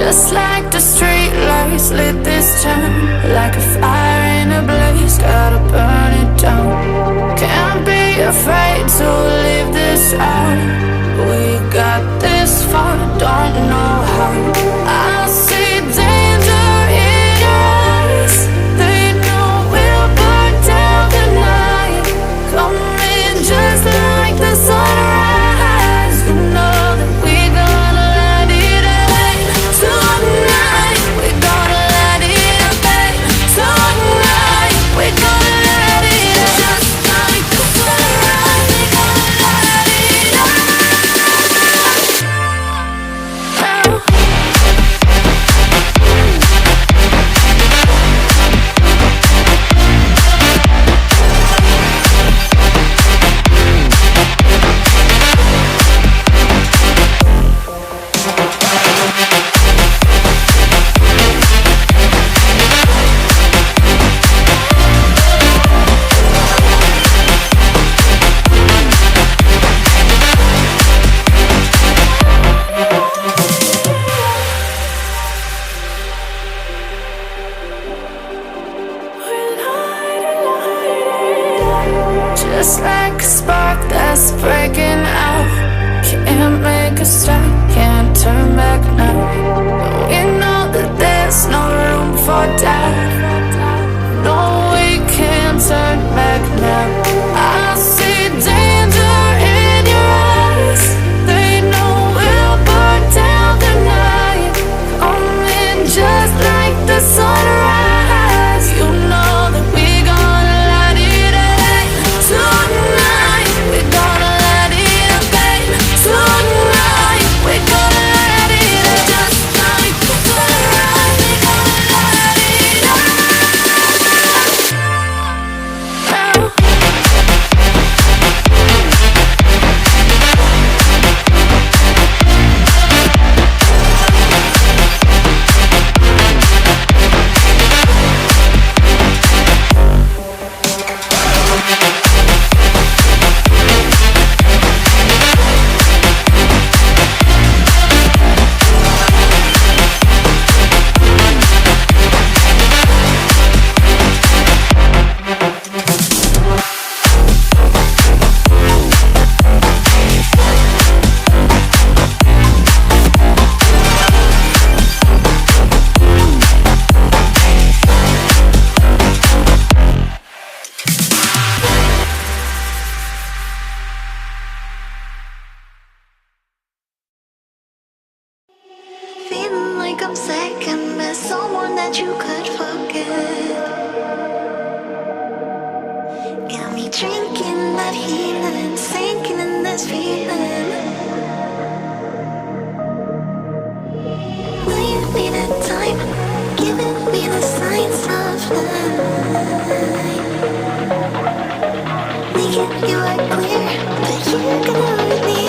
Just like the street lights lit this town, like a fire in a blaze, gotta burn it down. Can't be afraid to leave this out. We got this far, don't know how. I see danger in your eyes. They know we'll burn down the night. Coming just like the sunrise. You know that we gonna let it rain. Tonight we gonna let it rain. Tonight we gonna let it rain. Just like the sunrise, we gonna let it rain. Just like a spark that's breaking out. Can't make a stop, can't turn back now. We know that there's no room for doubt. No, we can't turn back now. I see danger in your eyes. They know we'll burn down the night. Coming just like the sunrise. You know that we gonna let it rain. Tonight we gonna let it rain. Tonight we gonna let it rain. Just like the sunrise, we gonna let it rain. Feeling like I'm second best, someone that you could forget. Got me drinking that healing, sinking in this feeling. Will you be the time, giving me the signs of life? Thinking you are clear, but you're gonna need